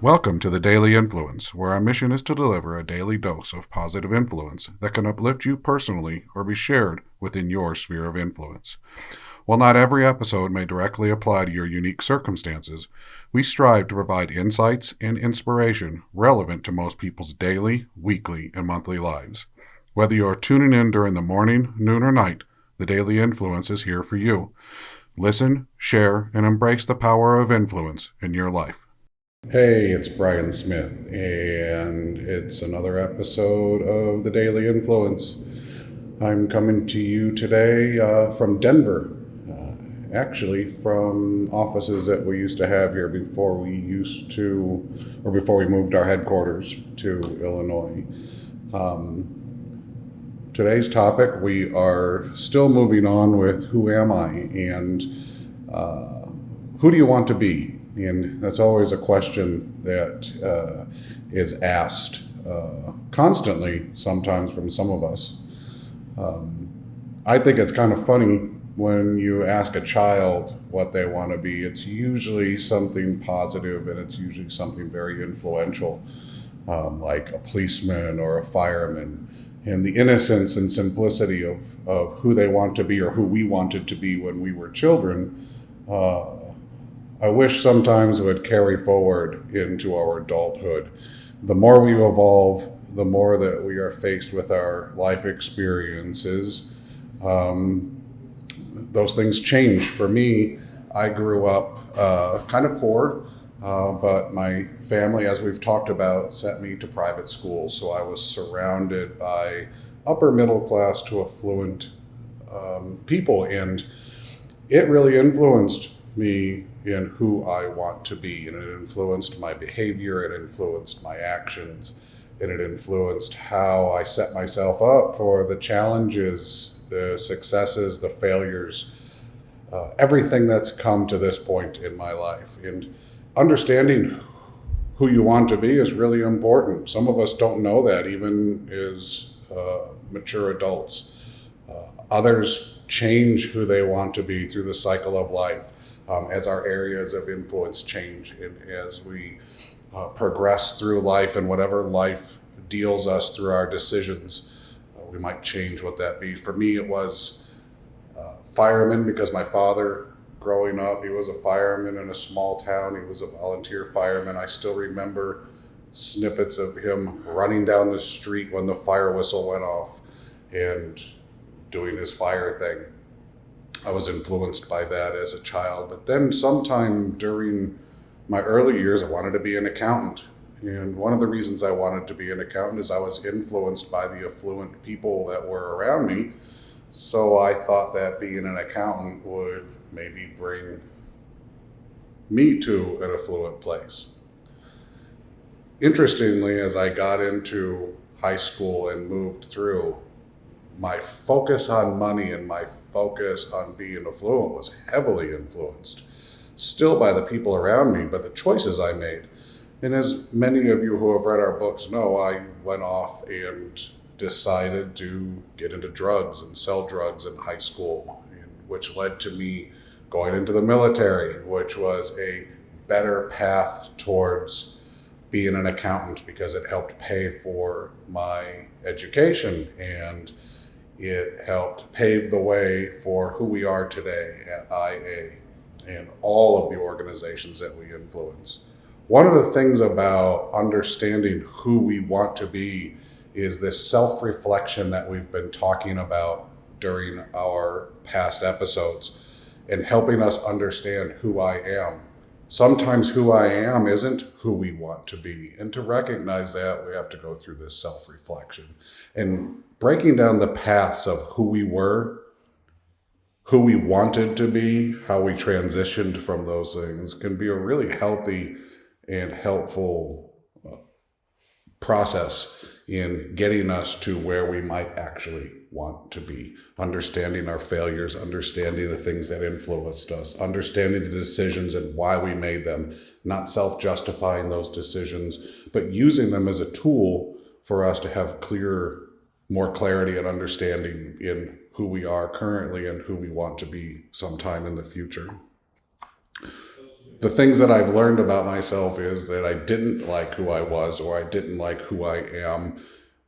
Welcome to the Daily Influence, where our mission is to deliver a daily dose of positive influence that can uplift you personally or be shared within your sphere of influence. While not every episode may directly apply to your unique circumstances, we strive to provide insights and inspiration relevant to most people's daily, weekly, and monthly lives. Whether you are tuning in during the morning, noon, or night, the Daily Influence is here for you. Listen, share, and embrace the power of influence in your life. Hey, it's Brian Smith, and it's another episode of the Daily Influence. I'm coming to you today from Denver, actually from offices that we used to have here before we moved our headquarters to Illinois. Today's topic, we are still moving on with who am I and who do you want to be? And that's always a question that is asked constantly, sometimes from some of us. I think it's kind of funny when you ask a child what they want to be. It's usually something positive, and it's usually something very influential, like a policeman or a fireman. And the innocence and simplicity of who they want to be, or who we wanted to be when we were children, I wish sometimes would carry forward into our adulthood. The more we evolve, the more that we are faced with our life experiences, those things change. For me, I grew up kind of poor, but my family, as we've talked about, sent me to private school. So I was surrounded by upper middle class to affluent people, and it really influenced me in who I want to be, and it influenced my behavior, it influenced my actions, and it influenced how I set myself up for the challenges, the successes, the failures, everything that's come to this point in my life. And understanding who you want to be is really important. Some of us don't know that, even as mature adults. Others change who they want to be through the cycle of life. As our areas of influence change, and as we progress through life, and whatever life deals us through our decisions, we might change what that be. For me, it was fireman, because my father, growing up, he was a fireman in a small town. He was a volunteer fireman. I still remember snippets of him running down the street when the fire whistle went off and doing his fire thing. I was influenced by that as a child. But then sometime during my early years, I wanted to be an accountant. And one of the reasons I wanted to be an accountant is I was influenced by the affluent people that were around me. So I thought that being an accountant would maybe bring me to an affluent place. Interestingly, as I got into high school and moved through, my focus on money and my focus on being affluent was heavily influenced, still by the people around me, but the choices I made. And as many of you who have read our books know, I went off and decided to get into drugs and sell drugs in high school, which led to me going into the military, which was a better path towards being an accountant, because it helped pay for my education, and it helped pave the way for who we are today at IA and all of the organizations that we influence. One of the things about understanding who we want to be is this self-reflection that we've been talking about during our past episodes, and helping us understand who I am. Sometimes who I am isn't who we want to be. And to recognize that, we have to go through this self-reflection. And breaking down the paths of who we were, who we wanted to be, how we transitioned from those things can be a really healthy and helpful process in getting us to where we might actually want to be. Understanding our failures, understanding the things that influenced us, understanding the decisions and why we made them, not self-justifying those decisions, but using them as a tool for us to have more clarity and understanding in who we are currently and who we want to be sometime in the future. the things that I've learned about myself is that I didn't like who I was, or I didn't like who I am,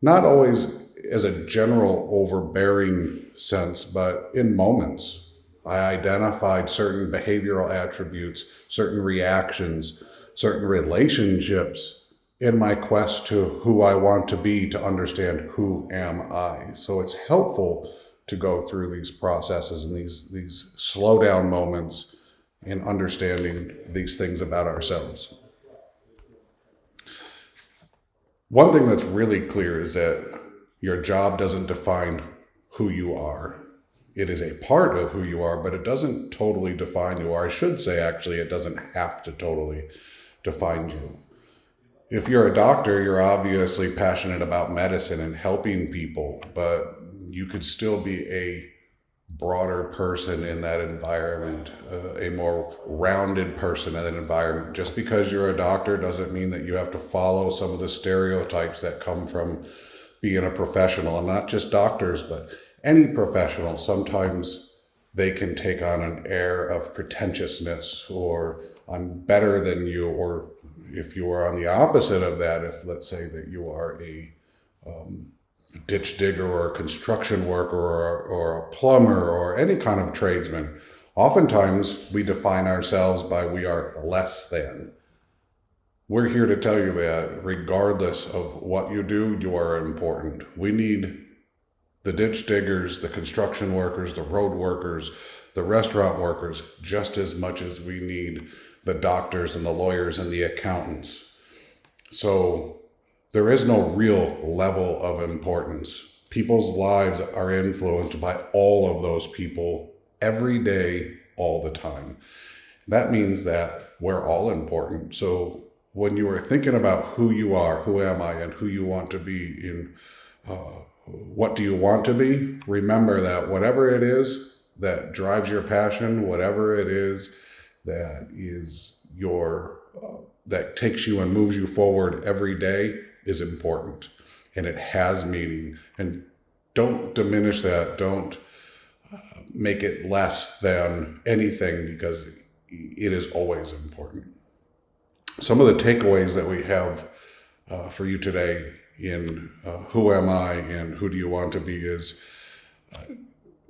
not always as a general overbearing sense, but in moments. I identified certain behavioral attributes, certain reactions, certain relationships in my quest to who I want to be, to understand who am I. So it's helpful to go through these processes and these slow down moments in understanding these things about ourselves. One thing that's really clear is that your job doesn't define who you are. It is a part of who you are, but it doesn't totally define you. Or I should say, actually, it doesn't have to totally define you. If you're a doctor, you're obviously passionate about medicine and helping people, but you could still be a broader person in that environment, a more rounded person in that environment. Just because you're a doctor doesn't mean that you have to follow some of the stereotypes that come from being a professional, and not just doctors, but any professional. Sometimes they can take on an air of pretentiousness, or I'm better than you, or if you are on the opposite of that, if let's say that you are a ditch digger or a construction worker or a plumber or any kind of tradesman, oftentimes we define ourselves by we are less than. We're here to tell you that regardless of what you do, you are important. We need the ditch diggers, the construction workers, the road workers, the restaurant workers, just as much as we need the doctors and the lawyers and the accountants. So there is no real level of importance. People's lives are influenced by all of those people every day, all the time. That means that we're all important. So when you are thinking about who you are, who am I, and who you want to be in, what do you want to be? Remember that whatever it is that drives your passion, whatever it is that is that takes you and moves you forward every day, is important, and it has meaning. And don't diminish that. Don't make it less than anything, because it is always important. Some of the takeaways that we have for you today in Who Am I and Who Do You Want to Be is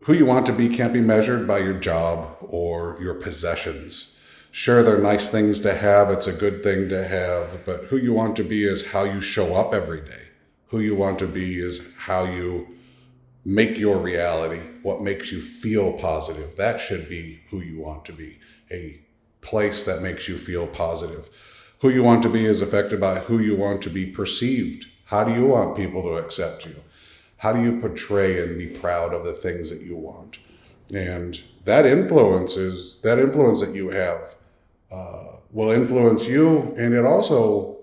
who you want to be can't be measured by your job or your possessions. Sure, they're nice things to have. It's a good thing to have. But who you want to be is how you show up every day. Who you want to be is how you make your reality, what makes you feel positive. That should be who you want to be, a place that makes you feel positive. Who you want to be is affected by who you want to be perceived. How do you want people to accept you? How do you portray and be proud of the things that you want? And that influence that you have will influence you, and it also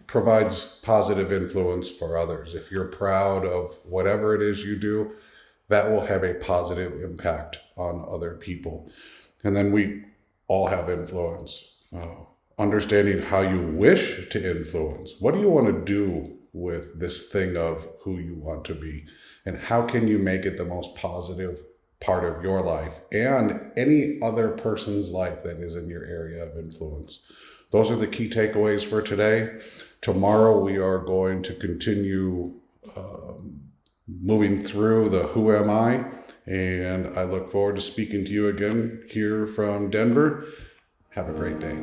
provides positive influence for others. If you're proud of whatever it is you do, that will have a positive impact on other people. And then we all have influence. Understanding how you wish to influence. What do you want to do with this thing of who you want to be? And how can you make it the most positive part of your life and any other person's life that is in your area of influence? Those are the key takeaways for today. Tomorrow we are going to continue moving through the Who Am I? And I look forward to speaking to you again here from Denver. Have a great day.